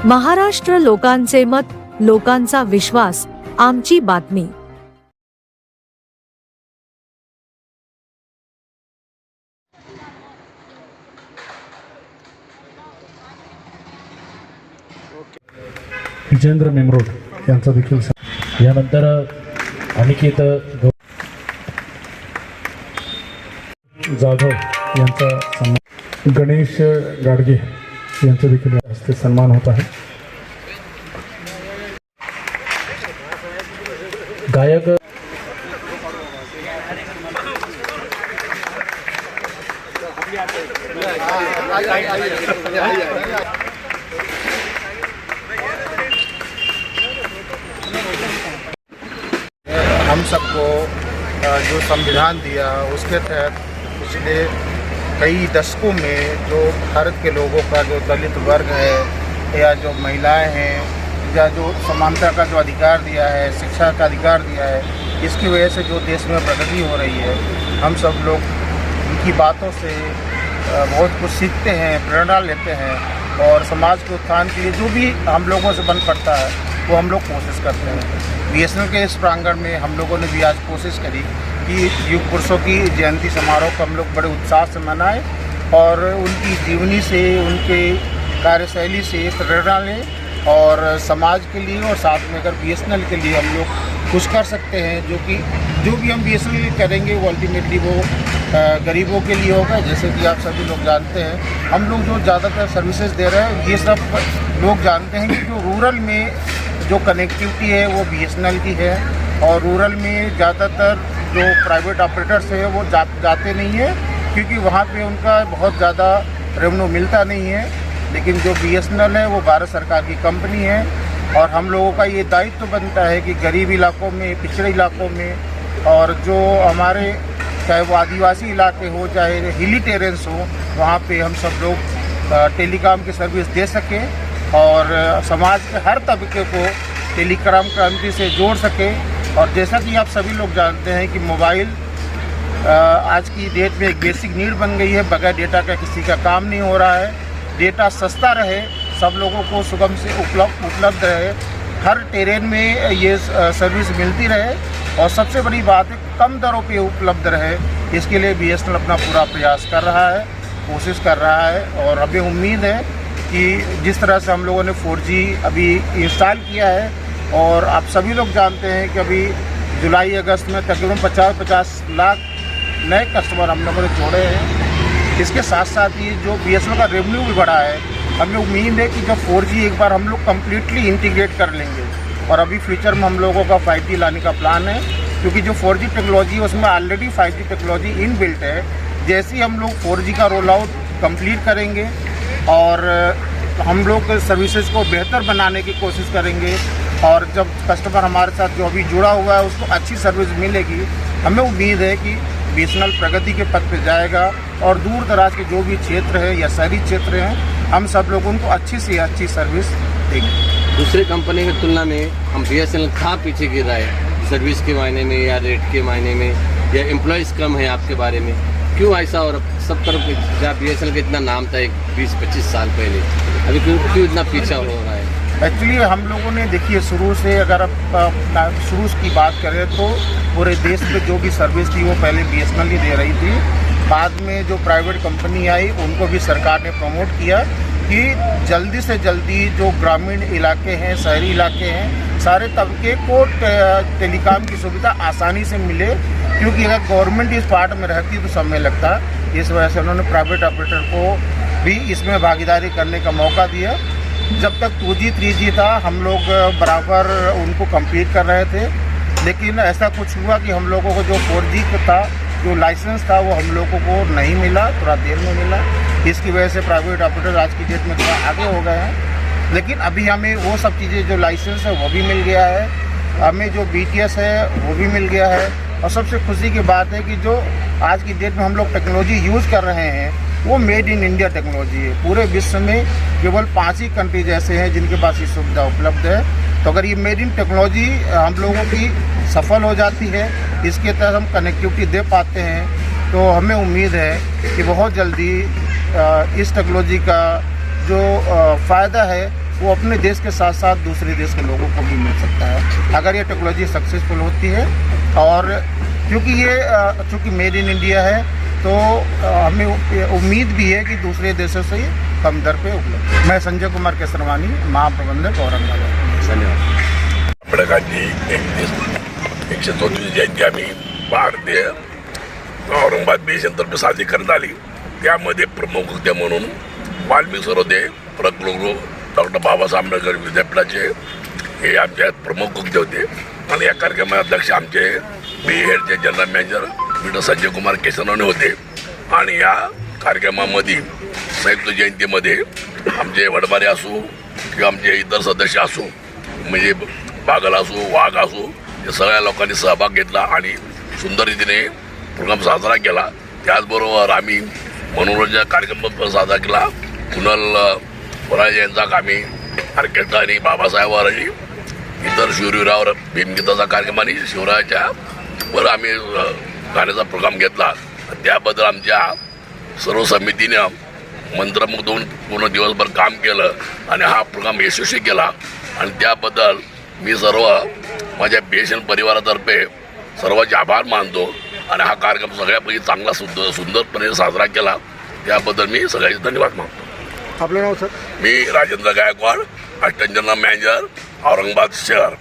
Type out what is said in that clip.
महाराष्ट्र लोकांचे मत, लोकांचा विश्वास, आमची बातमी। विजेंद्र मेमरोड यांचा देखील यानंतर अनिकेत जाधव यांचा सन्मान, गणेश गाडगे यांचा देखील हस्ते सन्मान होत आहे। गायक हम सबको जो संविधान दिया उसके तहत पिछले कई दशकों में जो भारत के लोगों का जो दलित वर्ग है या जो महिलाएं हैं या जो समानता का जो अधिकार दिया है, शिक्षा का अधिकार दिया है, इसकी वजह से जो देश में प्रगति हो रही है, हम सब लोग उनकी बातों से बहुत कुछ सीखते हैं, प्रेरणा लेते हैं और समाज के उत्थान के लिए जो भी हम लोगों से बन पड़ता है वो हम लोग कोशिश करते हैं। बीएसएनएल के इस प्रांगण में हम लोगों ने भी आज कोशिश करी कि युग पुरुषों की जयंती समारोह को हम लोग बड़े उत्साह से मनाएं और उनकी जीवनी से, उनके कार्यशैली से प्रेरणा लें और समाज के लिए और साथ में अगर बीएसएनएल के लिए हम लोग कुछ कर सकते हैं, जो भी हम बीएसएनएल करेंगे वो अल्टीमेटली वो गरीबों के लिए होगा। जैसे कि आप सभी लोग जानते हैं, हम लोग जो ज़्यादातर सर्विसेज दे रहे हैं ये सब लोग जानते हैं कि जो रूरल में जो कनेक्टिविटी है वो बीएसएनएल की है और रूरल में ज़्यादातर जो प्राइवेट ऑपरेटर्स है वो जाते नहीं है क्योंकि वहाँ पे उनका बहुत ज़्यादा रेवेन्यू मिलता नहीं है। लेकिन जो बीएसएनएल है वो भारत सरकार की कंपनी है और हम लोगों का ये दायित्व बनता है कि गरीब इलाकों में, पिछड़े इलाकों में और जो हमारे चाहे वो आदिवासी इलाके हो चाहे हिली टेरेंस हो, वहाँ पे हम सब लोग टेलीकॉम की सर्विस दे सकें और समाज के हर तबके को टेलीकॉम क्रांति से जोड़ सके। और जैसा कि आप सभी लोग जानते हैं कि मोबाइल आज की डेट में एक बेसिक नीड बन गई है। बगैर डेटा का किसी का काम नहीं हो रहा है। डेटा सस्ता रहे, सब लोगों को सुगम से उपलब्ध रहे, हर टेरेन में ये सर्विस मिलती रहे और सबसे बड़ी बात है कम दरों पे उपलब्ध रहे। इसके लिए बीएसएनएल अपना पूरा प्रयास कर रहा है, कोशिश कर रहा है और हमें उम्मीद है कि जिस तरह से हम लोगों ने 4G अभी इंस्टॉल किया है और आप सभी लोग जानते हैं कि अभी जुलाई अगस्त में तकरीबन 50 लाख नए कस्टमर हम लोगों ने जोड़े हैं। इसके साथ साथ ही जो बीएसएनएल का रेवेन्यू भी बढ़ा है, हमें उम्मीद है कि जब 4G एक बार हम लोग कम्प्लीटली इंटीग्रेट कर लेंगे और अभी फ्यूचर में हम लोगों का 5G लाने का प्लान है क्योंकि जो 4G टेक्नोलॉजी है उसमें ऑलरेडी 5G टेक्नोलॉजी इनबिल्ट है। जैसे ही हम लोग 4G का रोल आउट कंप्लीट करेंगे और हम लोग सर्विसेज को बेहतर बनाने की कोशिश करेंगे और जब कस्टमर हमारे साथ जो अभी जुड़ा हुआ है उसको अच्छी सर्विस मिलेगी, हमें उम्मीद है कि बीएसएनएल प्रगति के पथ पर जाएगा और दूर दराज के जो भी क्षेत्र है या शहरी क्षेत्र हैं, हम सब लोग उनको अच्छी से अच्छी सर्विस देंगे। दूसरे कंपनी की तुलना में हम बीएसएनएल कहाँ पीछे गिर रहा है, सर्विस के मायने में या रेट के मायने में या एम्प्लॉयज़ कम है आपके बारे में, क्यों ऐसा? और सब तरफ जहाँ बीएसएनएल का इतना नाम था 20-25 साल पहले, अभी क्यों इतना पीछा हो रहा है? एक्चुअली हम लोगों ने देखिए शुरू से अगर आप शुरू की बात करें तो पूरे देश में जो भी सर्विस थी वो पहले बीएसएनएल ही दे रही थी। बाद में जो प्राइवेट कंपनी आई उनको भी सरकार ने प्रमोट किया कि जल्दी से जल्दी जो ग्रामीण इलाके हैं, शहरी इलाके हैं, सारे तबके को टेलीकॉम की सुविधा आसानी से मिले क्योंकि अगर गवर्नमेंट इस पार्ट में रहती तो समय लगता। इस वजह से उन्होंने प्राइवेट ऑपरेटर को भी इसमें भागीदारी करने का मौका दिया। जब तक 2G 3G था हम लोग बराबर उनको कंप्लीट कर रहे थे, लेकिन ऐसा कुछ हुआ कि हम लोगों को जो 4G था, जो लाइसेंस था वो हम लोगों को नहीं मिला, थोड़ा देर में मिला। इसकी वजह से प्राइवेट ऑपरेटर आज की डेट में थोड़ा आगे हो गए हैं। लेकिन अभी हमें वो सब चीज़ें जो लाइसेंस है वो भी मिल गया है, हमें जो BTS है वो भी मिल गया है और सबसे खुशी की बात है कि जो आज की डेट में हम लोग टेक्नोलॉजी यूज़ कर रहे हैं वो मेड इन इंडिया टेक्नोलॉजी है। पूरे विश्व में केवल 5 ही कंट्रीज ऐसे हैं जिनके पास ये सुविधा उपलब्ध है। तो अगर ये मेड इन टेक्नोलॉजी हम लोगों की सफल हो जाती है, इसके तहत हम कनेक्टिविटी दे पाते हैं, तो हमें उम्मीद है कि बहुत जल्दी इस टेक्नोलॉजी का जो फ़ायदा है वो अपने देश के साथ साथ दूसरे देश के लोगों को भी मिल सकता है अगर ये टेक्नोलॉजी सक्सेसफुल होती है। और क्योंकि ये चूँकि मेड इन इंडिया है तो हमें उम्मीद भी है कि दूसरे देशों से कम दर पे उपलब्ध। मैं संजय कुमार केसरवानी, महाप्रबंधक औरंगाबाद। धन्यवाद। आंबेडकरांची 134 जयंती आम्ही भारतीय औरंगाबाद बेशंतर्फे साजरी करण्यात आली। त्यामध्ये प्रमुख होते म्हणून वाल्मिक सर होते, प्रकुलगुरू डॉक्टर बाबासाहेब आंबेडकर विद्यापीठाचे हे आमच्या प्रमुख वक्ते होते आणि या कार्यक्रमाचे अध्यक्ष आमचे BEDचे general manager doctor Sanjay Kumar Kesarwani होते। आणि या कार्यक्रमामध्ये संयुक्त जयंतीमध्ये आमचे वडमारे असो किंवा आमचे इतर सदस्य असो म्हणजे बागल असो वाघ असो या सगळ्या लोकांनी सहभाग घेतला आणि सुंदर रीतीने प्रोग्राम साजरा केला। त्याचबरोबर आम्ही मनोरंजन कार्यक्रम साजरा केला। कुणाल वराळे यांचा आम्ही ऑर्केस्ट्रा आणि बाबासाहेबांवर आणि इतर शूरवीरावर भीमगीताचा कार्यक्रम आणि शिवरायाच्या वर आम्ही गाण्याचा प्रोग्राम घेतला। त्याबद्दल आमच्या सर्व समितीने मंत्रमुग्ध होऊन पूर्ण दिवसभर काम केलं आणि हा प्रोग्राम यशस्वी केला आणि त्याबद्दल मी सर्व माझ्या BSNL परिवारातर्फे सर्वांचे आभार मानतो आणि हा कार्यक्रम सगळ्यापैकी चांगला सुंदरपणे साजरा केला त्याबद्दल मी सगळ्यांचे धन्यवाद मानतो। आपलं नाव सर? मी Rajendra Gaikwad, assistant general manager Aurangabad शहर।